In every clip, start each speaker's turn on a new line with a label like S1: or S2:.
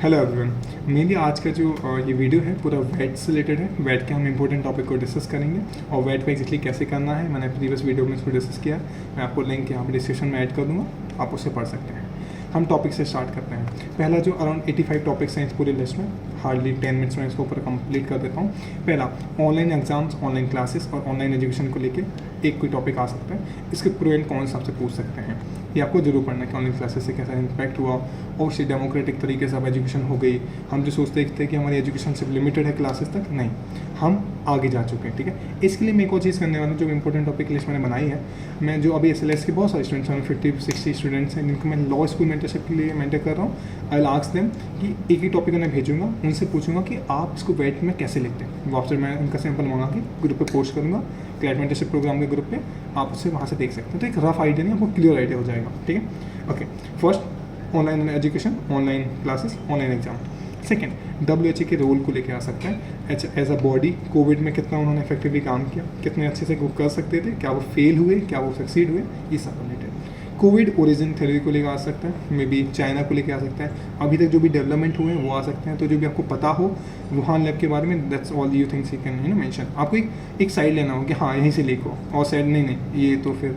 S1: Hello everyone. Mainly आज का जो ये वीडियो है पूरा वेट से रिलेटेड है। वेट के हम इंपॉर्टेंट टॉपिक को डिस्कस करेंगे और वेट को एक्चुअली कैसे करना है मैंने प्रीवियस वीडियो में इसको डिस्कस किया। मैं आपको लिंक यहाँ पर डिस्क्रिप्शन में ऐड कर दूँगा, आप उससे पढ़ सकते हैं। हम टॉपिक से स्टार्ट करते हैं। पहला जो अराउंड 85 टॉपिक्स हैं इस पूरी लिस्ट में, हार्डली 10 मिनट्स में इसको ऊपर कंप्लीट कर देता हूँ। पहला ऑनलाइन एग्जाम्स, ऑनलाइन क्लासेस और ऑनलाइन एजुकेशन को लेके एक कोई टॉपिक आ सकता है। इसके प्रो एंड कॉन्स आपसे पूछ सकते हैं, ये आपको जरूर पढ़ना है कि ऑनलाइन क्लासेस से कैसा इम्पैक्ट हुआ और उससे डेमोक्रेटिक तरीके से अब एजुकेशन हो गई। हम जो सोचते थे कि हमारी एजुकेशन सिर्फ लिमिटेड है क्लासेस तक, नहीं, हम आगे जा चुके हैं। ठीक है, इसके लिए मैं एक और चीज़ करने वाला हूँ जो इंपॉर्टेंट टॉपिक लिस्ट मैंने बनाई है। मैं जो अभी SLS के बहुत सारे स्टूडेंट्स हैं, 50-60 स्टूडेंट्स हैं जिनको मैं लॉ स्कूल मेंटरशिप के लिए मेंटर कर रहा हूँ। आई विल आस्क देम कि एक ही टॉपिक उन्हें भेजूंगा, उनसे पूछूंगा कि आप इसको वेट में कैसे लिखते हैं। वो आपसे मैं उनका सैंपल मंगा के ग्रुप पे पोस्ट करूँगा, क्लैट मेंटरशिप प्रोग्राम के ग्रुप पे, आप उससे वहाँ से देख सकते हैं। तो एक रफ आइडिया नहीं, आपको क्लियर आइडिया हो जाएगा। ठीक है, okay. First online education, online classes, online exam. Second, WHO के रोल को लेके आ सकता है एज अ बॉडी। कोविड में कितना उन्होंने इफेक्टिवली काम किया, कितने अच्छे से वो कर सकते थे, क्या वो फेल हुए, क्या वो सक्सीड हुए, ये सब रिलेटेड। कोविड ओरिजिन थ्योरी को लेकर आ सकता है, मे बी चाइना को लेकर आ सकता है, अभी तक जो भी डेवलपमेंट हुए हैं वो आ सकते हैं। तो जो भी आपको पता हो वुहान लैब के बारे में, that's all you things you can mention. आपको एक साइड लेना हो कि हाँ यहीं से लिखो, और साइड नहीं ये तो फिर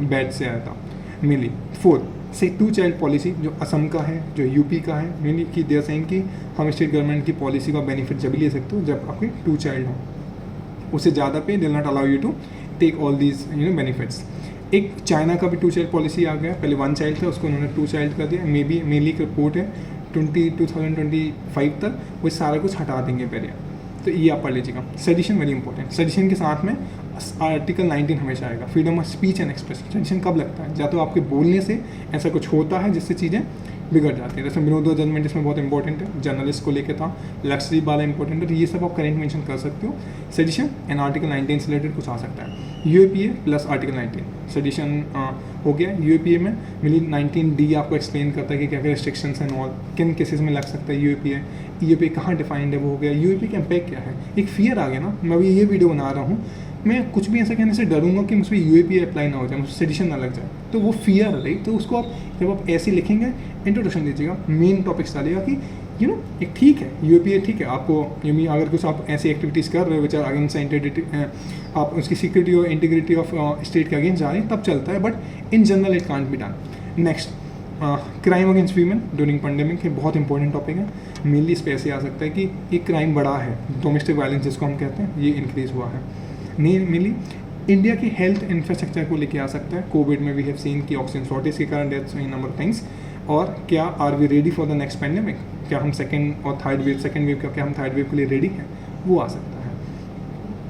S1: बैड से आया था। मिली फोर्थ से 2 चाइल्ड पॉलिसी जो असम का है, जो यूपी का है, मेनली कि देयर सेइंग कि हम स्टेट गवर्नमेंट की पॉलिसी का बेनिफिट जब भी ले सकते हो जब आपके 2 चाइल्ड हो, उससे ज़्यादा पे they will not allow you to take all these benefits. एक चाइना का भी 2 चाइल्ड पॉलिसी आ गया, पहले 1 चाइल्ड था उसको उन्होंने 2 चाइल्ड कर दिया। मे बी मेनली एक रिपोर्ट है 2025 तक वो सारा कुछ हटा देंगे पहले, तो ये आप पढ़ लीजिएगा। सेडिशन वेरी इंपॉर्टेंट, सेडिशन के साथ में आर्टिकल 19 हमेशा आएगा, freedom of speech and expression. Sedition कब लगता है, या तो आपके बोलने से ऐसा कुछ होता है जिससे चीज़ें बिगड़ जाती है। जैसे विनोद जजमेंट इसमें बहुत इंपॉर्टेंट है, जर्नलिस्ट को लेकर था, लक्सरी वाला इंपॉर्टेंट है, तो ये सब आप करेंट मेंशन कर सकते हो। सेडिशन एंड आर्टिकल 19 से रिलेटेड कुछ आ सकता है। UAPA प्लस आर्टिकल 19 सेडिशन हो गया। UAPA में मिली 19D आपको एक्सप्लेन करता है कि क्या क्या रिस्ट्रिक्शंस एंड ऑल किन केसेस में लग सकता है। UAPA कहाँ डिफाइंड है वो हो गया। UAPA का इम्पैक्ट क्या है, एक फियर आ गया ना। मैं अभी ये वीडियो बना रहा हूँ, मैं कुछ भी ऐसा कहने से डरूंगा कि मुझ पर UAPA अप्लाई ना हो जाए, मुझे सेडिशन ना लग जाए, तो वो फियर है। राइट, तो उसको आप जब आप ऐसे लिखेंगे, इंट्रोडक्शन दीजिएगा, मेन टॉपिक्स डालिएगा कि एक ठीक है UAPA ठीक है आपको, अगर कुछ आप ऐसी एक्टिविटीज़ कर रहे हो विच आर अगेंस्ट इंटीग्रिटी, आप उसकी सिक्योरिटी और इंटीग्रिटी ऑफ स्टेट के अगेंस्ट जा रहे हैं, तब चलता है, but in general it can't be done. Next, crime against women during pandemic, ये बहुत इंपॉर्टेंट टॉपिक है। मेनली इस पे ऐसे आ सकता है कि एक क्राइम बढ़ा है, डोमेस्टिक वायलेंस जिसको हम कहते हैं, ये इंक्रीज़ हुआ है। मेनली इंडिया की हेल्थ इंफ्रास्ट्रक्चर को लेके आ सकता है। कोविड में वी हैव सीन की ऑक्सीजन शॉर्टेज के कारण deaths in number of things, और क्या are we ready for the next pandemic, क्या हम सेकेंड वेव का क्या हम थर्ड वेव के लिए रेडी हैं, वो आ सकता है।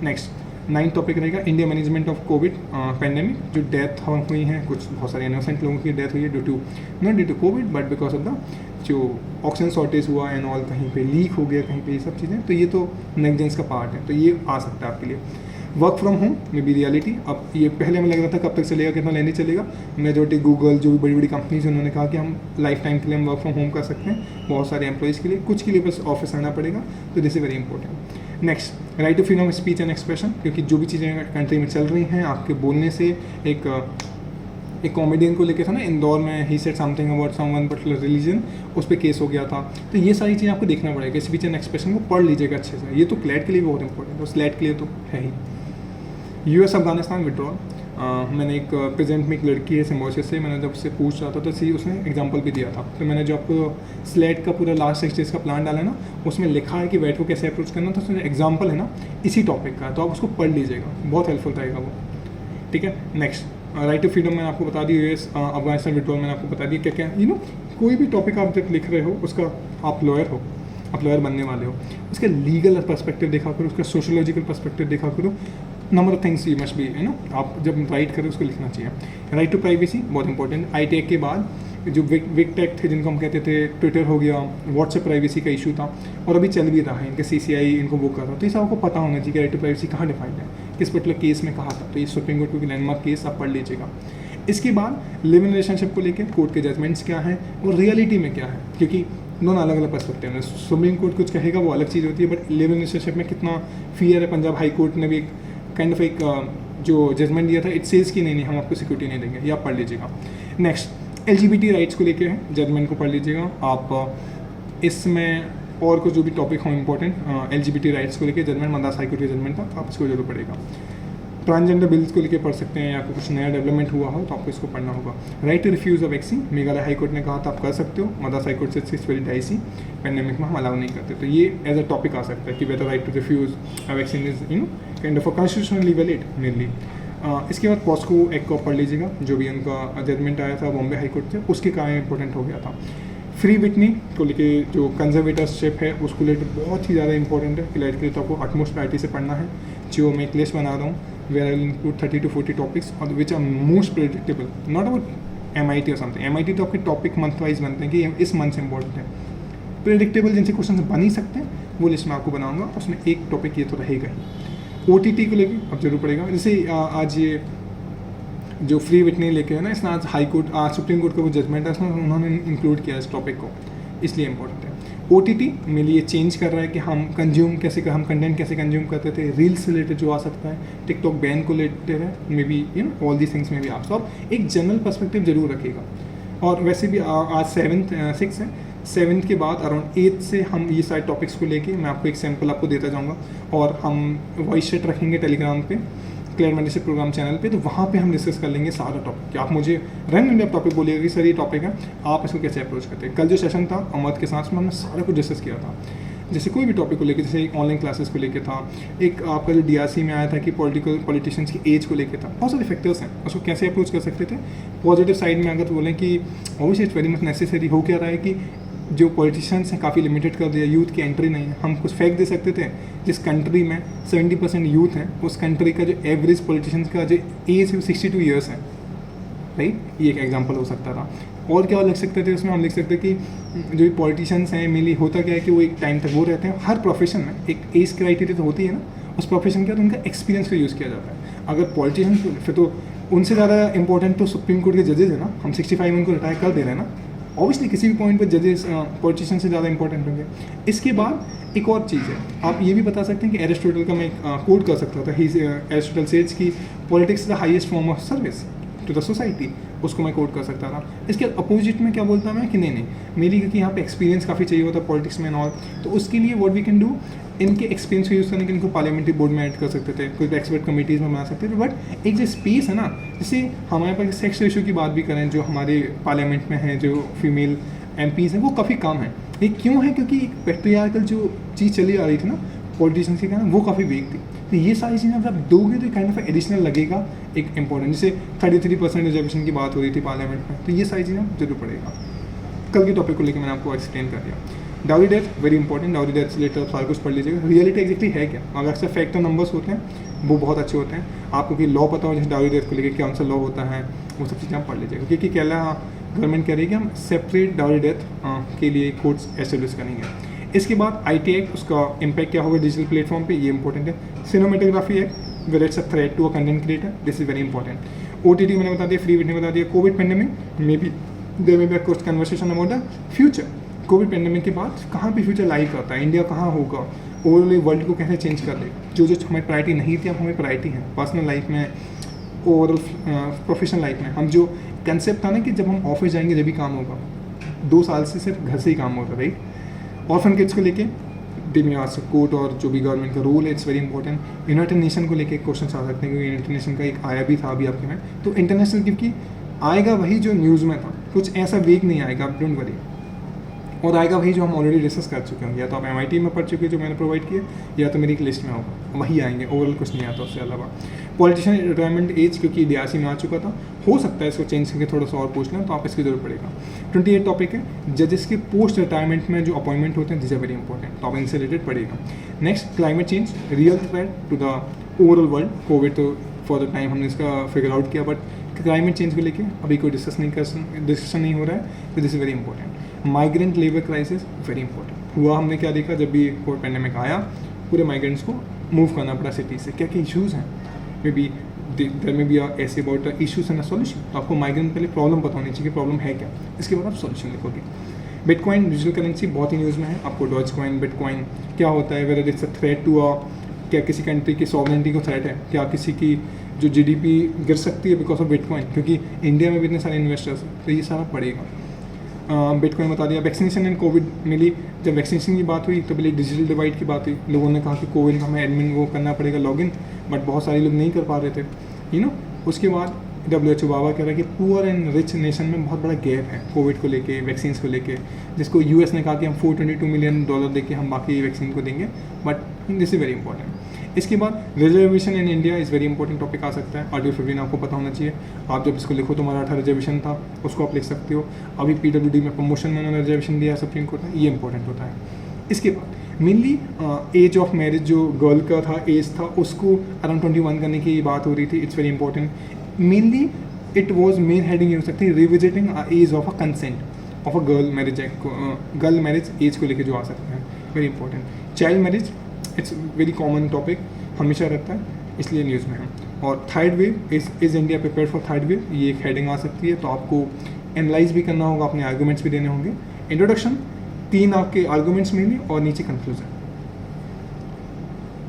S1: नेक्स्ट 9th टॉपिक रहेगा India management of Covid pandemic. जो डेथ हुई हैं, कुछ बहुत सारे इनोसेंट लोगों की डेथ हुई है not due to Covid but because of the जो ऑक्सीजन शॉर्टेज हुआ एंड ऑल, कहीं पे लीक हो गया, कहीं पे ये सब चीज़ें, तो ये तो नेग्लिजेंस का पार्ट है, तो ये आ सकता है आपके लिए। वर्क फ्रॉम होम में भी रियलिटी, अब ये पहले हमें लग रहा था कब तक चलेगा, कितना लेने चलेगा। मेजॉरिटी गूगल, जो भी बड़ी बड़ी कंपनीज उन्होंने कहा कि हम लाइफ टाइम के लिए हम वर्क फ्रॉम होम कर सकते हैं, बहुत सारे एम्प्लॉइज़ के लिए, कुछ के लिए बस ऑफिस आना पड़ेगा, तो this is very important. Next, right to freedom of speech and expression, क्योंकि जो भी चीज़ें कंट्री में चल रही हैं, आपके बोलने से एक कॉमेडियन को लेके था ना इंदौर में, he said something about someone particular religion, उस पर केस हो गया था। तो ये सारी चीज़ें आपको देखना पड़ेगा, स्पीच एंड एक्सप्रेशन को पढ़ लीजिएगा अच्छे से। ये तो क्लैट के लिए भी बहुत इंपॉर्टेंट है, उस क्लैट के लिए तो है ही। US अफगानिस्तान विड्रॉल, मैंने एक प्रेजेंट में एक लड़की है सिम्बोसिस से, मैंने जब उससे पूछ रहा था तो सी उसने एग्जांपल भी दिया था। तो मैंने जो आपको स्लेट का पूरा लास्ट 6 डेज का प्लान डाला है ना, उसमें लिखा है कि वेट को कैसे अप्रोच करना, तो उसमें एग्जांपल है ना इसी टॉपिक का, तो आप उसको पढ़ लीजिएगा, बहुत हेल्पफुल रहेगा वो। ठीक है, नेक्स्ट, राइट टू फ्रीडम मैंने आपको बता दी। US अफगानिस्तान विड्रॉल मैंने आपको बता दिया क्या क्या कोई भी टॉपिक आप जब लिख रहे हो, उसका आप लॉयर बनने वाले हो, उसका लीगल पर्सपेक्टिव देखा करो, उसका सोशोलॉजिकल पर्सपेक्टिव देखा करो, number of things you must be आप जब राइट करें उसको लिखना चाहिए। राइट टू प्राइवेसी बहुत इंपॉर्टेंट। ITAC के बाद जो विक टेक थे जिनको हम कहते थे, ट्विटर हो गया, व्हाट्सएप प्राइवेसी का इशू था, और अभी चल भी रहा है, इनके CCI इनको वो कर रहा, तो ये सब आपको पता होना चाहिए कि राइट टू प्राइवेसी कहाँ डिफाइंड है, किस पर्टिकुलर केस में कहा था, तो ये सुप्रीम कोर्ट की लैंडमार्क केस आप पढ़ लीजिएगा। इसके बाद लिव इन रिलेशनशिप को लेकर कोर्ट के जजमेंट्स क्या हैं और रियलिटी में क्या है, क्योंकि दोनों अलग अलग पर्सपेक्टिव है। सुप्रीम कोर्ट कुछ कहेगा वो अलग चीज़ होती है, बट लिव इन रिलेशनशिप में कितना फियर है। पंजाब हाई कोर्ट ने भी काइंड ऑफ एक जो जजमेंट दिया था, इट सेज कि नहीं हम आपको सिक्योरिटी नहीं देंगे, ये आप पढ़ लीजिएगा। नेक्स्ट, LGBT राइट्स को लेके है, जजमेंट को पढ़ लीजिएगा आप। इसमें और कुछ जो भी टॉपिक हो इंपॉर्टेंट LGBT राइट्स को लेकर जजमेंट, मद्रास हाई कोर्ट के जजमेंट था, तो आप इसको जरूर पढ़ेगा। ट्रांसजेंडर बिल्स को लेकर पढ़ सकते हैं, या फिर कुछ नया डेवलपमेंट हुआ हो तो आपको इसको पढ़ना होगा। Right to refuse a vaccine, Meghalaya high court ने कहा था आप कर सकते हो, मद्रास हाई कोर्ट से इट्स वेरी डाइसी, पेंडेमिक में हम अलाउ नहीं करते, तो ये एज अ टॉपिक आ सकता है कि whether right to refuse a vaccine is kind of a constitutionally valid mainly. इसके बाद पॉस्को एक्ट को पढ़ लीजिएगा, जो भी उनका जजमेंट आया था बॉम्बे हाई कोर्ट से, उसके कारण इंपॉर्टेंट हो गया था। फ्री विटनी को लेके जो कंजर्वेटरशिप है उसको लेकर बहुत ही ज़्यादा इंपॉर्टेंट है, क्लैरिटी के लिए तो आपको अटमोस्ट प्रायोरिटी से पढ़ना है। जो मैं एक लिस्ट बना रहा हूँ, where I will include 30 to 40 topics और which are most predictable, not about MIT और समथिंग। MIT तो आपके टॉपिक मंथ वाइज बनते हैं कि इस मंथ से इंपॉर्टेंट है। प्रेडिक्टेबल जिनसे क्वेश्चन बन ही सकते हैं वो लिस्ट मैं आपको बनाऊंगा, उसमें एक टॉपिक ये तो रहेगा ही। OTT को लेकर अब जरूर पड़ेगा, जैसे आज ये जो फ्री विटनी लेके है ना, इसमें आज हाई कोर्ट, आज सुप्रीम कोर्ट का वो जजमेंट है, उसमें उन्होंने इंक्लूड किया इस टॉपिक को, इसलिए इंपॉर्टेंट है। OTT मेरे लिए चेंज कर रहा है कि हम कंज्यूम कैसे कर, हम कंटेंट कैसे कंज्यूम करते थे, रील्स से रिलेटेड जो आ सकता है, टिकटॉक बैन को रिलेटेड है, may be all these things में भी आप सब एक जनरल पर्सपेक्टिव जरूर रखिएगा। और वैसे भी आज 6 है, 7th के बाद अराउंड 8th से हम ये सारे टॉपिक्स को लेके मैं आपको एक सैम्पल आपको देता जाऊँगा, और हम वॉइस चैट रखेंगे टेलीग्राम पे, क्लियर मेंटरशिप प्रोग्राम चैनल पे, तो वहाँ पे हम डिस्कस कर लेंगे सारा टॉपिक कि आप मुझे रैंडमली आप टॉपिक बोलिएगा कि सर ये टॉपिक है, आप इसको कैसे अप्रोच करते हैं। कल जो सेशन था अमद के साथ में हमने सारा कुछ डिस्कस किया था, जैसे कोई भी टॉपिक को लेकर, जैसे ऑनलाइन क्लासेस को लेकर था, एक आपका जो DRC में आया था कि पॉलिटिशियंस की एज को लेकर था, बहुत सारे फैक्टर्स हैं, उसको कैसे अप्रोच कर सकते थे। पॉजिटिव साइड में अगर बोलें कि obviously it's very much necessary, हो क्या रहा है कि जो पॉलिटिशियंस हैं काफ़ी लिमिटेड कर दिया, यूथ की एंट्री नहीं है। हम कुछ फैक्ट दे सकते थे, जिस कंट्री में 70% यूथ है, उस कंट्री का जो एवरेज पॉलिटिशियंस का जो एज है वो 62 ईयर्स है, राइट। ये एक एग्जांपल हो सकता था। और क्या लिख सकते थे उसमें, हम लिख सकते कि जो पॉलिटिशियंस हैं मेनली होता क्या है कि वो एक टाइम तक वो रहते हैं, हर प्रोफेशन में एक एज क्राइटेरिया तो होती है ना, उस प्रोफेशन का तो उनका एक्सपीरियंस को यूज़ किया जाता है। अगर पॉलिटिशियन फिर तो उनसे ज़्यादा इंपॉर्टेंट तो सुप्रीम कोर्ट के जजेज है ना, हम 65 उनको रिटायर कर दे रहे हैं ना, ऑब्वियसली किसी भी पॉइंट पर जजेस पॉलिटिशियन से ज़्यादा इंपॉर्टेंट होंगे। इसके बाद एक और चीज़ है, आप ये भी बता सकते हैं कि एरिस्टोटल का मैं कोट कर सकता था, एरिस्टोटल सेज की politics the highest form of service to the society, उसको मैं कोट कर सकता था। इसके अपोजिट में क्या बोलता मैं कि नहीं मेरी, क्योंकि यहाँ पे एक्सपीरियंस काफ़ी चाहिए होता है पॉलिटिक्स में और, तो उसके लिए व्हाट वी कैन डू, इनके एक्सपीरियंस को यूज़ करने के इनको पार्लियामेंट्री बोर्ड में ऐड कर सकते थे, कोई एक्सपर्ट कमिटीज़ में बना सकते थे। बट एक जो स्पेस है ना, जैसे हमारे पास सेक्स रेशो की बात भी करें, जो हमारे पार्लियामेंट में है, जो फीमेल MPs हैं वो काफ़ी कम है। ये क्यों है, क्योंकि एक पैट्रियार्कल जो चीज़ चली आ रही थी ना पॉलिटिशियंस के कारण, वो काफ़ी वीक थी। तो ये सारी चीज़ें अगर आप दोगे तो काइंड ऑफ एडिशनल लगेगा एक इंपॉर्टेंट, जैसे 33% रिजर्वेशन की बात हो रही थी पार्लियामेंट में, तो ये सारी चीज़ें जरूर पड़ेगा। कल के टॉपिक को लेकर मैंने आपको एक्सप्लेन कर दिया। Dowry death very important, dowry death से रिलेटेड सारा कुछ पढ़ लीजिएगा। रियलिटी एग्जैक्टली है क्या, अगर अक्सर फैक्ट और नंबर्स होते हैं वो बहुत अच्छे होते हैं। आपको कि लॉ पता हो, जैसे डाउरी डेथ को लेकर कौन सा लॉ होता है, वो सब चीज़ें आप पढ़ लीजिएगा, क्योंकि केरला गवर्नमेंट कह रही है कि हम सेपरेट डाउरी डेथ के लिए कोर्ट्स एस्टेब्लिश करेंगे। इसके बाद IT एक्ट, उसका इम्पैक्ट क्या होगा डिजिटल प्लेटफॉर्म पे, ये इंपॉर्टेंट है। Cinematography act, whether it's a threat to a content creator, this is very important. OTT मैंने बता दिया, फ्री विटनी बता दिया। Covid pandemic, may be there may be a conversation about the future. Covid pandemic के बाद कहाँ पे फ्यूचर लाइव करता है, इंडिया कहाँ होगा, ओवरऑल वर्ल्ड को कैसे चेंज कर देगा। जो हमारी प्रायोरिटी नहीं थी अब हमें प्रायोरिटी है, पर्सनल लाइफ में, ओवरऑल प्रोफेशनल लाइफ में। हम जो कंसेप्ट था ना कि जब हम ऑफिस जाएंगे जब भी काम होगा, 2 साल से सिर्फ घर से ही काम होता, राइट। ऑर्फन किड्स को लेके डिमियास कोर्ट और जो भी गवर्नमेंट का रोल है, it's very important. United nation को लेके क्वेश्चन आ सकते हैं, क्योंकि यूनाइटेड नेशन का एक आया भी था अभी आपके में, तो इंटरनेशनल क्योंकि आएगा वही जो न्यूज़ में था, कुछ ऐसा वीक नहीं आएगा, आप डोंट वरी। और आएगा वही जो हम ऑलरेडी डिस्कस कर चुके होंगे, या तो आप MIT में पढ़ चुके जो मैंने प्रोवाइड किया, या तो मेरी एक लिस्ट में होगा, वही आएंगे, ओवरऑल कुछ नहीं आता उससे अलावा। पॉलिटिशियन रिटायरमेंट एज क्योंकि DRC में आ चुका था, हो सकता है इसको चेंज करके थोड़ा सा और पूछ लें, तो आप इसकी जरूरत पड़ेगा। 28 टॉपिक है, जजेस के पोस्ट रिटायरमेंट में जो अपॉइंटमेंट होते हैं, दिस आर वेरी इंपॉर्टेंट, तो आप इनसे रिलेटेड पड़ेगा। Next climate change, real threat to the overall world. Covid तो फॉर द टाइम हमने इसका फिगर आउट किया, बट क्लाइमेट चेंज को लेके अभी कोई डिस्कशन नहीं हो रहा है, तो this is very important. Migrant labour crisis very important हुआ, हमने क्या देखा जब भी कोविड पेंडेमिक आया, पूरे माइग्रेंट्स को मूव करना पड़ा सिटी से। क्या क्या इशूज़ हैं, मे बी देयर में बी ऐसे about issues and a solution. तो आपको माइग्रेंट पहले प्रॉब्लम पता होनी चाहिए कि प्रॉब्लम है क्या, इसके बाद आप सॉल्यूशन लिखोगे। बिटकॉइन डिजिटल करेंसी बहुत ही न्यूज़ में है, आपको डॉज कॉइन, बिटकॉइन क्या होता है, whether it's a threat to a, क्या किसी कंट्री की सॉवरेनिटी को थ्रेट है, क्या किसी की जो GDP गिर सकती है बिकॉज ऑफ बिटकॉइन, क्योंकि इंडिया में भी इतने सारे इन्वेस्टर्स हैं, तो ये सारा पड़ेगा। बिटकॉइन बता दिया। वैक्सीनेशन एंड कोविड मिली, जब वैक्सीनेशन की बात हुई तो पहले डिजिटल डिवाइड की बात हुई, लोगों ने कहा कि कोविड का हमें एडमिन वो करना पड़ेगा लॉगिन, बट बहुत सारे लोग नहीं कर पा रहे थे, यू नो। उसके बाद WHO बाबा कह रहा है कि पुअर एंड रिच नेशन में बहुत बड़ा गैप है कोविड को लेके, वैक्सीन को लेके, जिसको US ने कहा कि हम $422 मिलियन देके हम बाकी वैक्सीन को देंगे, but this is very important. इसके बाद reservation in India is very important topic आ सकता है। आर्टिकल 15 आपको पता होना चाहिए। आप जब इसको लिखो तो मराठा रिजर्वेशन था, उसको आप लिख सकते हो। अभी PWD में प्रमोशन में उन्होंने रिजर्वेशन दिया है सुप्रीम कोर्ट ने, ये इंपॉर्टेंट होता है। इसके बाद मेनली एज ऑफ मैरिज जो गर्ल का था, एज था, उसको अराउंड 21 करने की बात हो रही थी। It's very important. Mainly it was main heading हो सकती है revisiting age of a consent of a girl marriage act, girl marriage age को लेके जो आ सकते हैं, very important. Child marriage it's very common topic, हमेशा रहता है, इसलिए न्यूज़ में है। और third wave is India prepare for third wave, ये एक हेडिंग आ सकती है, तो आपको एनालाइज भी करना होगा, अपने आर्गूमेंट्स भी देने होंगे। इंट्रोडक्शन 3 आपके आर्गूमेंट्स में और नीचे conclusion.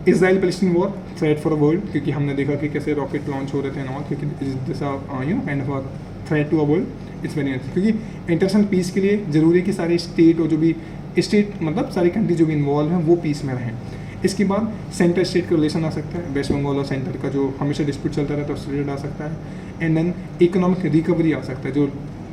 S1: Israel Palestine war threat for world, क्योंकि हमने देखा कि कैसे रॉकेट लॉन्च हो रहे थे नॉट, क्योंकि this kind of threat to a world. It's very क्योंकि इंटरनेशनल पीस के लिए जरूरी है कि सारे स्टेट और जो भी स्टेट मतलब सारी कंट्री जो भी इन्वॉल्व हैं वो पीस में रहें। इसके बाद सेंटर स्टेट का रिलेशन आ सकता है, वेस्ट बंगाल और सेंटर का जो हमेशा डिस्प्यूट चलता रहता है उससे रिलेटेड आ सकता है। एंड देन इकोनॉमिक रिकवरी आ सकता है,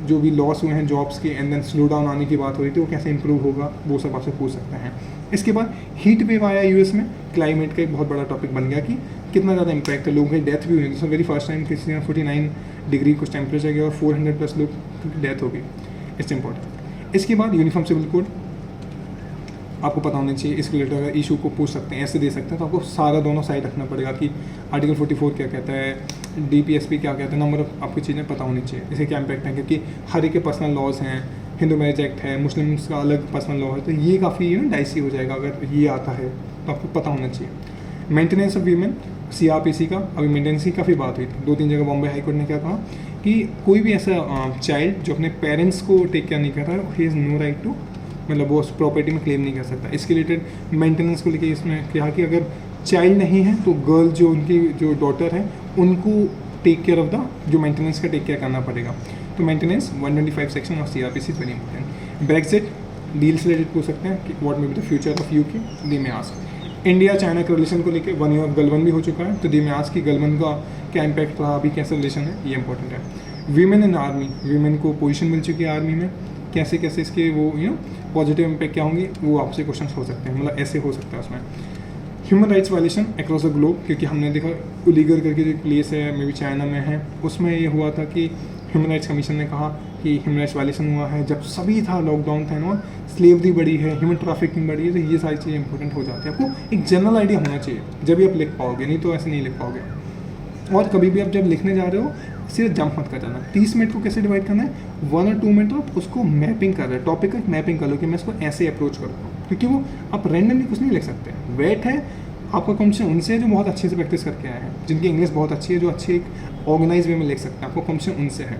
S1: जो भी लॉस हुए हैं जॉब्स के, एंड देन स्लो डाउन आने की बात हो रही थी, वो कैसे इंप्रूव होगा, वो सब आपसे पूछ सकते हैं। इसके बाद हीट वेव आया US में, क्लाइमेट का एक बहुत बड़ा टॉपिक बन गया कि कितना ज़्यादा इंपैक्ट है, लोगों की डेथ भी हुई। वेरी फर्स्ट टाइम किसी ने 49 डिग्री कुछ टेम्परेचर गया और 400+ लोग की डेथ हो गई। It's important. इसके बाद यूनिफॉर्म सिविल कोड आपको पता होना चाहिए, इसके रिलेटेड अगर इशू को पूछ सकते हैं, ऐसे दे सकते हैं, तो आपको सारा दोनों साइड रखना पड़ेगा कि आर्टिकल 44 क्या कहता है, DPSP क्या कहता है, नंबर ऑफ आपकी चीज़ें पता होनी चाहिए, इसे क्या इम्पैक्ट है, क्योंकि हर एक के पर्सनल लॉज हैं, हिंदू मैरिज एक्ट है, मुस्लिम्स का अलग पर्सनल लॉ है, तो ये काफ़ी डाइसी हो जाएगा अगर ये आता है, तो आपको पता होना चाहिए। मेंटेनेंस ऑफ वीमेन CRPC का अभी मेंटेनेंस की काफ़ी बात हुई थी, 2-3 जगह बॉम्बे हाई कोर्ट ने क्या कहा कि कोई भी ऐसा चाइल्ड जो अपने पेरेंट्स को टेक केयर नहीं कर रहा है, he is no right to, मतलब वो उस प्रॉपर्टी में क्लेम नहीं कर सकता। इसके रिलेटेड मेंटेनेंस को लेके इसमें कहा कि अगर चाइल्ड नहीं है तो गर्ल जो उनकी जो डॉटर है उनको टेक केयर ऑफ द जो मेंटेनेंस का टेक केयर करना पड़ेगा। तो maintenance 125 section of CRPC is very important. Brexit deal से रिलेटेड पूछ सकते हैं कि what may be the future of UK, they may ask. India China के रिलेशन को लेकर 1 ईयर ऑफ गलवन भी हो चुका है, तो दे में आस्क की गलवन का क्या इम्पैक्ट रहा, अभी कैसा रिलेशन है, ये इंपॉर्टेंट है। वीमेन इन आर्मी, वीमेन को पोजीशन मिल चुकी है आर्मी में, कैसे कैसे इसके वो पॉजिटिव इम्पैक्ट क्या होंगे, वो आपसे क्वेश्चन हो सकते हैं, मतलब ऐसे हो सकता है उसमें। Human rights violation across the globe, क्योंकि हमने देखा उलीगर करके जो प्लेस है मे बी चाइना में है, उसमें ये हुआ था कि ह्यूमन राइट्स कमीशन ने कहा कि ह्यूमन राइट्स वायलेशन हुआ है, जब सभी था, लॉकडाउन था ना, स्लेवरी बढ़ी है, ह्यूमन ट्रैफिकिंग बढ़ी है, तो ये सारी चीज़ें इंपॉर्टेंट हो जाती है। आपको एक जनरल आइडिया होना चाहिए जब भी आप लिख पाओगे, नहीं तो ऐसे नहीं लिख पाओगे। और कभी भी आप जब लिखने जा रहे हो सिर्फ जंप मत कर जाना। 30 मिनट को कैसे डिवाइड करना है, 1 और 2 मिनट आप उसको मैपिंग कर रहे हैं, टॉपिक का मैपिंग कर लो कि मैं इसको ऐसे अप्रोच करूँ, क्योंकि वो आप रैंडमली कुछ नहीं लिख सकते। वेट है आपका कॉम्पिटिशन उनसे जो बहुत अच्छे से प्रैक्टिस करके आए हैं, जिनकी इंग्लिश बहुत अच्छी है, जो अच्छे एक ऑर्गेनाइज वे में लिख सकते हैं, आपको कॉम्पिटिशन उनसे है।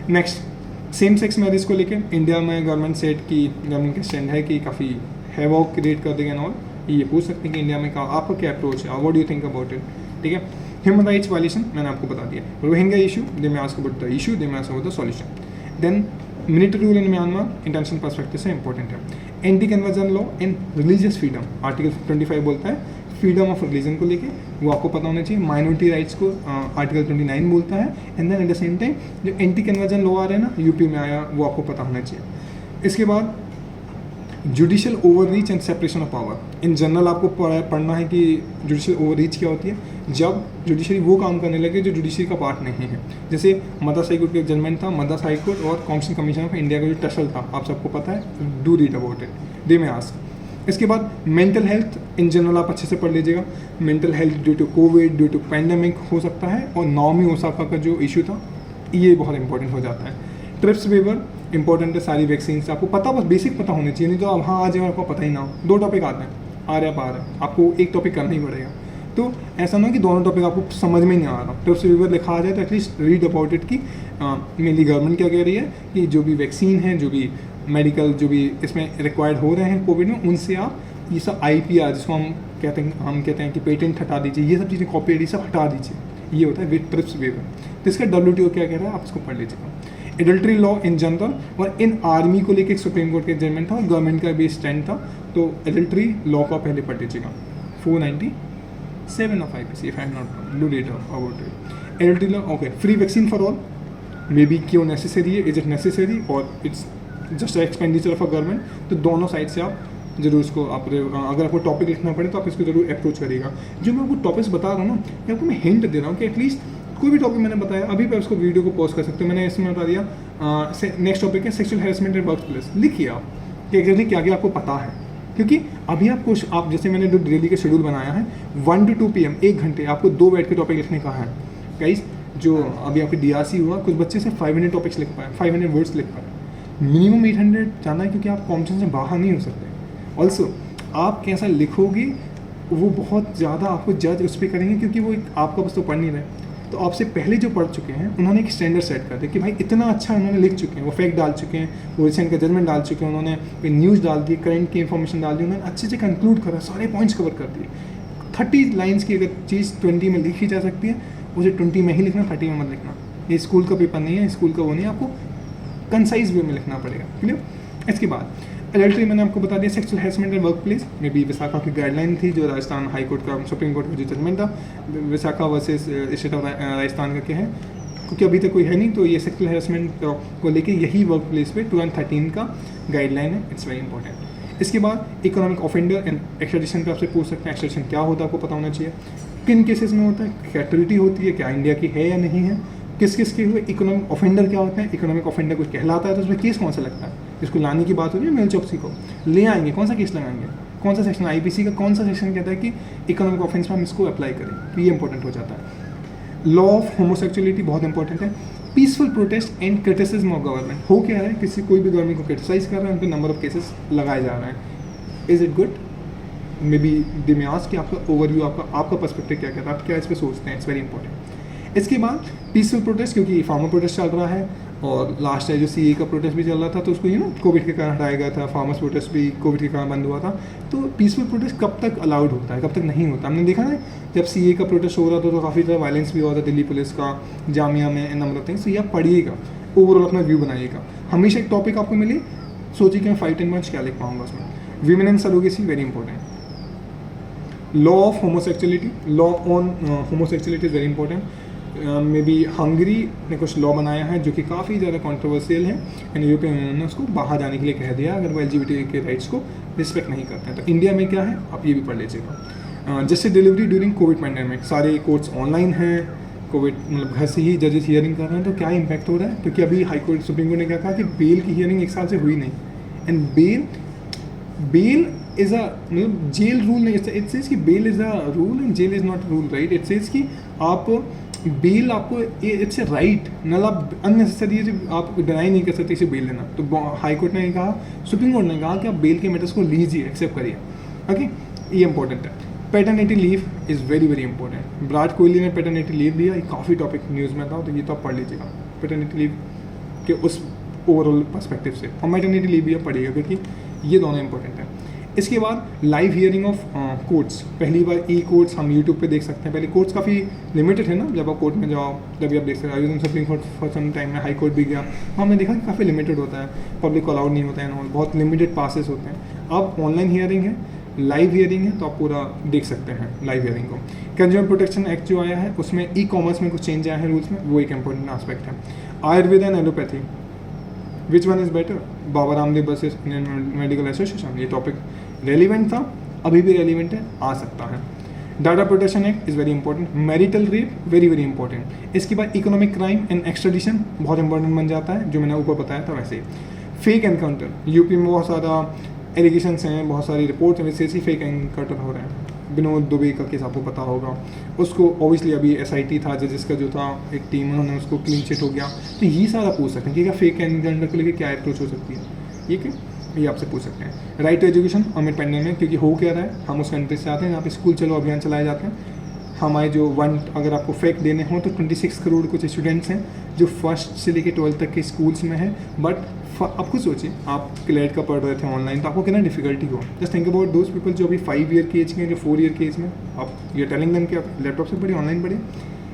S1: नेक्स्ट सेम सेक्स मैरिज को लेकर इंडिया में गवर्नमेंट सेट की गवर्नमेंट का स्टैंड है कि काफ़ी हैवॉक क्रिएट कर देगा और ये पूछ सकते हैं कि इंडिया में का आपका क्या अप्रोच है, what do you think about it, ठीक है। ह्यूमन राइट्स वायलेशन मैंने आपको बता दिया। Rohingya issue, they may ask about the issue, they may ask about the solution. Then military rule in Myanmar international perspective से important है। Anti conversion law and religious freedom, article 25 बोलता है freedom of religion को लेके, वो आपको पता होना चाहिए। माइनॉरिटी राइट्स को आर्टिकल 29 बोलता है। And then at the same time जो एंटी कन्वर्जन लॉ आ रहे हैं ना, यूपी में आया, वो आपको पता होना चाहिए। इसके बाद judicial overreach and separation of power, in general आपको पढ़ना है कि जुडिशियल ओवररीच क्या होती है, जब जुडिशरी वो काम करने लगे जो जुडिशरी का पार्ट नहीं है। जैसे मद्रास हाई कोर्ट का जजमेंट था, मद्रास हाई कोर्ट और कॉन्स्टिट्यूशन कमीशन ऑफ इंडिया का जो टसल था, आप सबको पता है, do read about it, they may ask. इसके बाद मेंटल हेल्थ इन जनरल आप अच्छे से पढ़ लीजिएगा। Mental health due to Covid, due to pandemic हो सकता है, और नाओमी ओसाका का जो इशू था ये बहुत इंपॉर्टेंट हो जाता है। ट्रिप्स वेवर इंपॉर्टेंट है, सारी वैक्सीन से आपको पता, बस बेसिक पता होनी चाहिए, नहीं तो अब हाँ आ जाएगा आपको पता ही ना हो। 2 टॉपिक आते हैं, आ रहा पा रहा है, आपको एक टॉपिक करना ही पड़ेगा। तो ऐसा ना कि दोनों टॉपिक आपको समझ में नहीं आ रहा, ट्रिप्स वेवर लिखा आ जाए तो एटलीस्ट रीड अबाउट इट कि मेनली गवर्नमेंट क्या कह रही है कि जो भी वैक्सीन है, जो भी मेडिकल जो भी इसमें रिक्वायर्ड हो रहे हैं कोविड में, उनसे आप ये सब IPR जिसको हम कहते हैं कि पेटेंट हटा दीजिए, ये सब चीज़ें कॉपीराइट ये सब हटा दीजिए, ये होता है विद ट्रिप्स वेवर। तो इसका WTO क्या कह रहा है आप इसको पढ़ लीजिएगा। एडल्ट्री लॉ इन जनरल, और इन आर्मी को लेकर सुप्रीम कोर्ट का जजमेंट था और गवर्नमेंट का भी स्टैंड था। तो एडल्ट्री लॉ का पहले पढ़ लीजिएगा, 497 of IPC if I am not do that about it. Adultery law, okay. Free vaccine for all, may be क्यों नेसेसरी है, इज इट नेसेसरी और it's just expenditure of a government. तो दोनों side से आप जरूर इसको आप, अगर आपको टॉपिक लिखना पड़े तो आप इसको जरूर अप्रोच करिएगा। जो मैं आपको टॉपिक्स बता रहा हूँ ना, ये आपको मैं हिंट दे रहा हूँ कि एटलीस्ट कोई भी टॉपिक मैंने बताया अभी पे उसको वीडियो को पॉज कर सकते हो। मैंने इसमें बता दिया नेक्स्ट टॉपिक है sexual harassment at work place. लिखिए आप कि एग्जैक्टली क्या क्या आपको पता है, क्योंकि अभी आपको आप जैसे मैंने जो डेली का शेड्यूल बनाया है 1 to 2 PM 1 घंटे आपको 2 बैठ के टॉपिक लिखने का है गाइस। जो अभी आपके DRC हुआ, कुछ बच्चे से 5 मिनट टॉपिक्स लिख पाए, 5 मिनट वर्ड्स लिख पाए, मिनिमम 800 जाना है, क्योंकि आप कॉम्पिटिशन से बाहर नहीं हो सकते। ऑल्सो आप कैसा लिखोगे वो बहुत ज़्यादा आपको जज उस पर करेंगे, क्योंकि वो आपका बस तो पढ़ नहीं रहे। तो आपसे पहले जो पढ़ चुके हैं उन्होंने एक स्टैंडर्ड सेट कर दिया कि भाई इतना अच्छा उन्होंने लिख चुके हैं, वो फैक्ट डाल चुके हैं, वो रिसेंट का जजमेंट डाल चुके हैं, उन्होंने न्यूज़ डाल दी, करंट की इन्फॉर्मेशन डाल दी, उन्होंने अच्छे से कंक्लूड करा, सारे पॉइंट्स कवर कर दिए। 30 लाइन्स की अगर चीज़ 20 में लिखी जा सकती है, उसे 20 में ही लिखना, 30 में मत लिखना। ये स्कूल का पेपर नहीं है, स्कूल का वो नहीं है, आपको कंसाइज वे में लिखना पड़ेगा। क्लियर। इसके बाद एडल्ट्री मैंने आपको बता दिया, sexual harassment at work place में भी विशाखा की गाइडलाइन थी, जो राजस्थान हाई कोर्ट का सुप्रीम कोर्ट का जो जजमेंट था, Vishakha versus state of Rajasthan का क्या है, क्योंकि अभी तक कोई है नहीं, तो ये सेक्सुअल हैरेसमेंट को लेके यही वर्क प्लेस पे 2013 का गाइडलाइन है। It's very important. इसके बाद इकोनॉमिक ऑफेंडर एंड एक्सट्रेडिशन पे आपसे पूछ सकते हैं, एक्सट्रेडिशन क्या होता है आपको पता होना चाहिए, किन केसेस में होता है, क्या ट्रीटी होती है, क्या इंडिया की है या नहीं है, किस किस के हुए, इकोनॉमिक ऑफेंडर क्या होता है, इकोनॉमिक ऑफेंडर कुछ कहलाता है तो उसमें केस कौन सा लगता है, इसको लाने की बात हो रही है, मेल चौकसी को ले आएंगे, कौन सा केस लगाएंगे, कौन सा सेक्शन IPC का कौन सा सेक्शन कहता है कि इकोनॉमिक ऑफेंस में हम इसको अप्लाई करें, तो ये इंपॉर्टेंट हो जाता है। लॉ ऑफ होमोसेक्सुअलिटी बहुत इंपॉर्टेंट है। Peaceful protest and criticism of government, हो क्या है, किसी कोई भी गवर्नमेंट को क्रिटिसाइज कर रहा है, उन पर नंबर ऑफ केसेस लगाए जा रहे हैं। Is it good? May be they may ask कि आपका ओवरव्यू, आपका पर्सपेक्टिव क्या कहता है, आप क्या इस पर सोचते हैं। It's very important. इसके बाद पीसफुल प्रोटेस्ट, क्योंकि फार्मर प्रोटेस्ट चल रहा है और लास्ट है जो CA का प्रोटेस्ट भी चल रहा था, तो उसको कोविड के कारण हटाया गया था, फार्मर्स प्रोटेस्ट भी कोविड के कारण बंद हुआ था। तो पीसफुल प्रोटेस्ट कब तक अलाउड होता है, कब तक नहीं होता, हमने देखा ना जब CA का प्रोटेस्ट हो रहा था तो काफ़ी ज़्यादा वायलेंस भी हुआ था, दिल्ली पुलिस का, जामिया में, नंबर ऑफ थिंग्स। तो ये आप पढ़िएगा, ओवरऑल अपना व्यू बनाइएगा। हमेशा एक टॉपिक आपको मिले, सोचिए कि मैं 5-10 मिनट्स क्या लिख पाऊंगा उसमें। Women and surrogacy very important. Law of homosexuality, law on homosexuality is very important. May be Hungary ने कुछ लॉ बनाया है जो कि काफ़ी ज़्यादा कंट्रोवर्शियल है, एंड यूरोपियन यूनियन ने उसको बाहर जाने के लिए कह दिया अगर वो LGBT के राइट्स को रिस्पेक्ट नहीं करते हैं। तो इंडिया में क्या है आप ये भी पढ़ लीजिएगा। जैसे डिलीवरी ड्यूरिंग कोविड पैंडेमिक, सारे कोर्ट्स ऑनलाइन हैं, कोविड मतलब घर से ही जजेस हियरिंग कर रहे हैं, तो क्या इम्पैक्ट हो रहा है, क्योंकि अभी हाई कोर्ट सुप्रीम कोर्ट ने क्या कहा कि बेल की हियरिंग 1 साल से हुई नहीं, एंड बेल इज़ अ मतलब जेल रूल नहीं, इट सेज कि bail is a rule and jail is not rule, right. It says कि आप बेल आपको इट्स ए राइट, मतलब आप अननेसेसरी है, आप डिनाई नहीं कर सकते इसे बेल लेना। तो हाई कोर्ट ने कहा, सुप्रीम कोर्ट ने कहा कि आप बेल के मैटर्स को लीजिए, एक्सेप्ट करिए। ओके, ये इंपॉर्टेंट है। Paternity leave is very very important. Virat Kohli ने पैटर्निटी लीव दिया, ये काफ़ी टॉपिक न्यूज़ में था, तो ये तो आप पढ़ लीजिएगा पैटर्निटी लीव के उस ओवरऑल पर्सपेक्टिव से, और मैटर्निटी लीव भी आप पढ़िएगा, क्योंकि ये दोनों इंपॉर्टेंट है। इसके बाद लाइव हियरिंग ऑफ कोर्ट्स, पहली बार कोर्ट्स हम यूट्यूब पे देख सकते हैं। पहले कोर्ट्स काफ़ी लिमिटेड है ना, जब आप कोर्ट में जाओ तभी आप देख सकते हैं। Supreme Court for some time में हाई कोर्ट भी गया, हमने देखा कि काफ़ी लिमिटेड होता है, पब्लिक को अलाउड नहीं होता है, बहुत लिमिटेड पासेस होते हैं। अब ऑनलाइन हियरिंग है, लाइव हियरिंग है, तो आप पूरा देख सकते हैं लाइव हियरिंग को। कंज्यूमर प्रोटेक्शन एक्ट जो आया है उसमें कॉमर्स में कुछ चेंज आया है रूल्स में, वो एक इंपॉर्टेंट एस्पेक्ट है। Ayurveda and allopathy, which one is better, Baba Ramdev versus Indian medical association, ये टॉपिक रेलिवेंट था, अभी भी रेलिवेंट है, आ सकता है। Data protection act is very important. Marital rape very very important. इसके बाद इकोनॉमिक क्राइम एंड एक्सट्रेडिशन बहुत इंपॉर्टेंट बन जाता है, जो मैंने ऊपर बताया था वैसे ही। फेक एनकाउंटर, यूपी में बहुत सारा एलिगेशंस हैं, बहुत सारी रिपोर्ट्स हैं, वैसे ही फेक एनकाउंटर हो रहे हैं। विनोद दुबे का केस आपको पता होगा, उसको ऑब्वियसली अभी SIT था जजेस का जो था एक टीम, उन्होंने उसको क्लीन चिट हो गया। तो ये सारा पूछ सकते हैं कि क्या फेक एनकाउंटर को लेकर क्या अप्रोच हो सकती है, ये क्या ये आपसे पूछ सकते हैं। राइट टू एजुकेशन अमिट पैंडल में, क्योंकि हो क्या रहा है, हम उस कंट्री से आते हैं जहाँ पे स्कूल चलो अभियान चलाए जाते हैं। हमारे जो अगर आपको फैक्ट देने हों तो 26 करोड़ कुछ स्टूडेंट्स हैं जो 1st से लेकर 12th तक के स्कूल्स में हैं। बट आप खुद सोचिए, आप क्लेट का पढ़ रहे थे ऑनलाइन, तो आपको कितना डिफिकल्टी हो। Just think about those people जो अभी 5 ईयर की एज के हैं, जो 4 ईयर की एज में, आप ये टेलिंग देम कि आप लैपटॉप से पढ़िए, ऑनलाइन पढ़िए,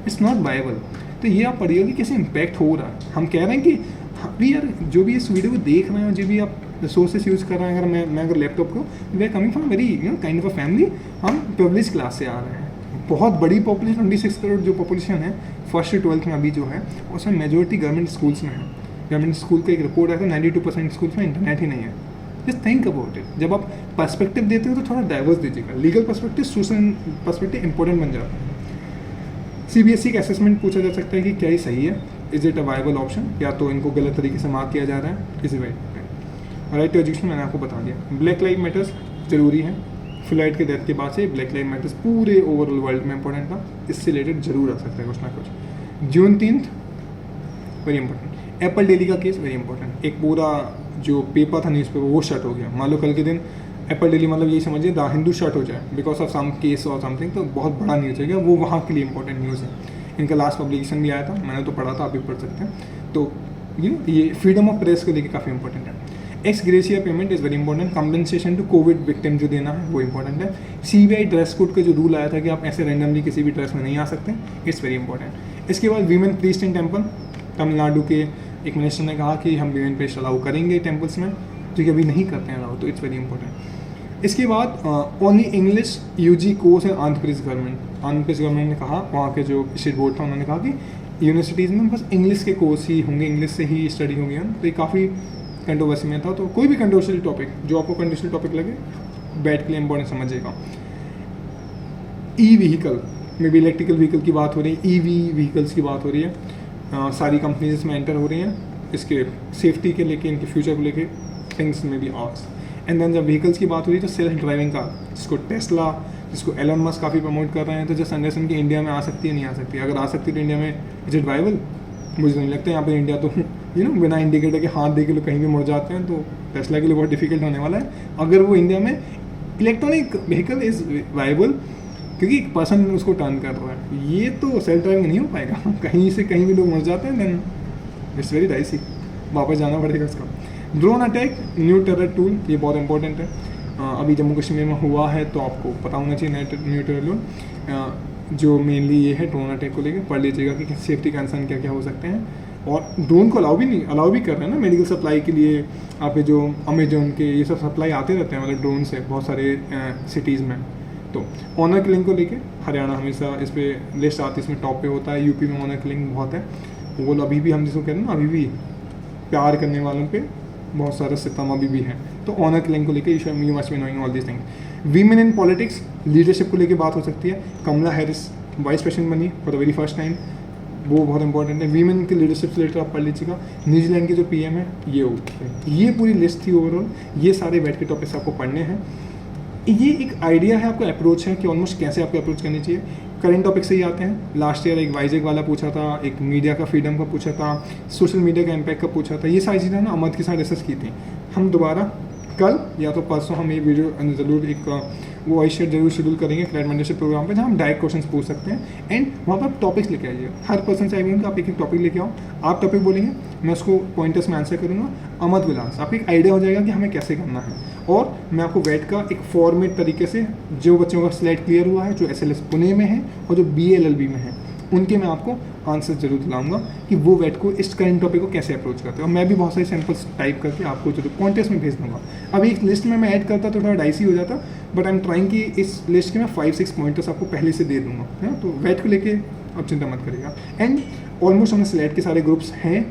S1: इट्स नॉट वायबल। तो ये आप पढ़िए कि कैसे इम्पैक्ट हो रहा है। हम कह रहे हैं कि हाँ भी यार, जो भी इस वीडियो को देख रहे हैं, जो भी आप रिसोर्सेस यूज़ कर रहे हैं, अगर मैं अगर लैपटॉप को, we are coming from very kind of a family, हम प्रिविलेज क्लास से आ रहे हैं। बहुत बड़ी पॉपुलेशन, 26 करोड़ जो पॉपुलेशन है फर्स्ट से 12th में अभी जो है, उसमें मेजोरिटी गवर्नमेंट स्कूल्स में है। गवर्नमेंट स्कूल का एक रिपोर्ट आया था 92% स्कूल्स में इंटरनेट ही नहीं है। Just think about it. जब आप पर्सपेक्टिव देते हो तो थोड़ा डाइवर्स दीजिएगा। Legal perspective, social perspective important बन जाता है। CBSE का असेसमेंट पूछा जा सकता है कि क्या ये सही है, is it a viable option, या तो इनको गलत तरीके से मार्क किया जा रहा है, is it right to education. मैंने आपको बता दिया। ब्लैक लाइव मैटर्स जरूरी है। फ्लाइट के डेथ के बाद से ब्लैक लाइव मैटर्स पूरे ओवरऑल वर्ल्ड में इंपॉर्टेंट था। इससे रिलेटेड जरूर आ सकता है कुछ ना कुछ। जून 3 वेरी इंपॉर्टेंट। एप्पल डेली का केस वेरी इंपॉर्टेंट। एक पूरा जो पेपर था न्यूज़पेपर वो शट हो गया। मान लो कल के दिन एप्पल डेली मतलब यही समझिए द हिंदू शट हो जाए बिकॉज ऑफ सम केस और समथिंग, तो बहुत बड़ा न्यूज़ है क्या वो, वहाँ के लिए इंपॉर्टेंट न्यूज़ है। इनका लास्ट पब्लिकेशन भी आया था, मैंने तो पढ़ा था, आप भी पढ़ सकते हैं। तो ये फ्रीडम ऑफ प्रेस को लेकर काफ़ी इंपॉर्टेंट है। Ex gratia payment is very important. Compensation to Covid victim जो देना है वो इंपॉर्टेंट है। CBI ड्रेस कोड का जो रूल आया था कि आप ऐसे रैंडमली किसी भी ड्रेस में नहीं आ सकते, इट्स वेरी इंपॉर्टेंट। इसके बाद women priest in temple, Tamil Nadu के एक मिनिस्टर ने कहा कि हम वीमेन प्रीस्ट अलाउ करेंगे टेम्पल्स में, जो कि अभी नहीं करते हैं अलाउ, तो इट्स वेरी इंपॉर्टेंट। इसके बाद ओनली इंग्लिश UG कोर्स है आंध्र प्रदेश गवर्नमेंट। आंध्र प्रदेश गवर्नमेंट ने कहा, वहाँ के जो स्टेट बोर्ड था उन्होंने कहा कि यूनिवर्सिटीज़ में बस इंग्लिश के कोर्स ही होंगे, इंग्लिश से ही स्टडी होंगी। तो ये काफ़ी कंट्रोवर्सी में था। तो कोई भी कंट्रोवर्शियल टॉपिक जो आपको कंट्रोवर्शियल टॉपिक लगे, बैठ के लिए इंपॉर्टेंट समझिएगा। E-व्हीकल में भी इलेक्ट्रिकल व्हीकल की बात हो रही है, EV व्हीकल्स की बात हो रही है। सारी कंपनीज इसमें एंटर हो रही हैं, इसके सेफ्टी के लेके, इनके फ्यूचर को लेके थिंग्स में भी आर्स। एंड देन जब व्हीकल्स की बात हो रही है तो सेल्फ ड्राइविंग कार, जिसको टेस्ला, जिसको एलन मस्क काफ़ी प्रमोट कर रहे हैं, तो जस्ट अंडरस्टैंड कि इंडिया में आ सकती है नहीं आ सकती। अगर आ सकती है तो इंडिया में इज इट वायबल, मुझे नहीं लगता। यहाँ पर इंडिया तो बिना इंडिकेटर के हाथ दे के लोग कहीं भी मुड़ जाते हैं, तो टेस्ला के लिए बहुत डिफिकल्ट होने वाला है। अगर वो इंडिया में इलेक्ट्रॉनिक व्हीकल इज़ वायबल, क्योंकि एक पर्सन उसको टर्न कर रहा है, ये तो सेल्फ ड्राइविंग नहीं हो पाएगा। कहीं से कहीं भी लोग मर जाते हैं, देन इट्स वेरी डाइसी, वापस जाना पड़ेगा उसका। Drone attack, new terror tool, ये बहुत इंपॉर्टेंट है। अभी जम्मू कश्मीर में हुआ है तो आपको पता होना चाहिए न्यू टेरर टूल। जो मेनली ये है ड्रोन अटैक को लेकर, पढ़ लीजिएगा कि सेफ्टी कंसर्न क्या क्या हो सकते हैं। और ड्रोन को अलाउ भी कर रहे हैं ना मेडिकल सप्लाई के लिए। आपके जो अमेजोन के ये सब सप्लाई आते रहते हैं मतलब ड्रोन से बहुत सारे सिटीज़ में। तो ऑनर किलिंग को लेके हरियाणा हमेशा इस पर लिस्ट आती है, इसमें टॉप पे होता है। यूपी में ऑनर किलिंग बहुत है। वो अभी भी हम जिसको कहते हैं ना, अभी भी प्यार करने वालों पे बहुत सारा सितम अभी भी है। तो ऑनर किलिंग को लेके you must be knowing all this things. Women in politics, leadership को लेके बात हो सकती है। कमला हैरिस वाइस प्रेसिडेंट बनी for the very first time, वो बहुत इंपॉर्टेंट है। वीमेन की लीडरशिप से रिलेटेड आप पढ़ लीजिएगा। न्यूजीलैंड की जो PM है ये पूरी लिस्ट थी ओवरऑल। ये सारे बैठ के टॉपिक्स आपको पढ़ने हैं। ये एक आइडिया है, आपका अप्रोच है कि ऑलमोस्ट कैसे आपको अप्रोच करनी चाहिए। करंट टॉपिक से ही आते हैं। लास्ट ईयर एक वाइजेक वाला पूछा था, एक मीडिया का फ्रीडम का पूछा था, सोशल मीडिया का इम्पैक्ट का पूछा था। ये सारी चीज़ें ना अमद के साथ डिस्कस की थी। हम दोबारा कल या तो परसों हम ये वीडियो ज़रूर एक वो वॉइस शेयर जरूर शेड्यूल करेंगे क्लैड मेंटरशिप प्रोग्राम पे, जहाँ हम डायरेक्ट क्वेश्चन पूछ सकते हैं। एंड वहाँ पर आप टॉपिक्स लेके आइए। हर पर्सन चाहिए कि आप एक एक टॉपिक लेके आओ। आप टॉपिक बोलेंगे, मैं उसको पॉइंटर्स में आंसर करूँगा। अमद विलास, आपको एक आइडिया हो जाएगा कि हमें कैसे करना है। और मैं आपको वेट का एक फॉर्मेट तरीके से, जो बच्चों का स्लेट क्लियर हुआ है, जो SLS पुणे में है और जो BLLB में है, उनके मैं आपको आंसर जरूर दिलाऊंगा कि वो वेट को इस करंट टॉपिक को कैसे अप्रोच करते हैं। और मैं भी बहुत सारे सैम्पल्स टाइप करके आपको जरूर कॉन्टेस्ट में भेज दूंगा। अब एक लिस्ट में मैं ऐड करता तो थोड़ा डाइसी हो जाता, बट आई एम ट्राइंग कि इस लिस्ट के मैं 5-6 पॉइंटर्स आपको पहले से दे दूंगा, है। तो वेट को लेके अब चिंता मत करिएगा। एंड ऑलमोस्ट हमें स्लेट के सारे ग्रुप्स हैं।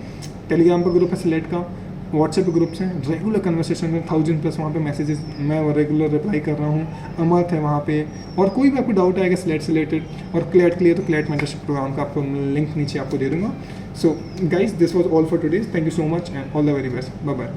S1: टेलीग्राम पर ग्रुप है स्लेट का, व्हाट्सएप पे ग्रुप्स हैं, रेगुलर कन्वर्सेशन में 1000+ वहाँ पे मैसेजेस मैं रेगुलर रिप्लाई कर रहा हूँ। अमर्थ है वहाँ पे। और कोई भी आपको डाउट आएगा स्लेट से रिलेटेड और क्लैट के लिए, तो क्लैट मेंटरशिप प्रोग्राम का आपको लिंक नीचे आपको दे दूँगा। So guys, this was all for today. Thank you so much and all the very best. Bye bye.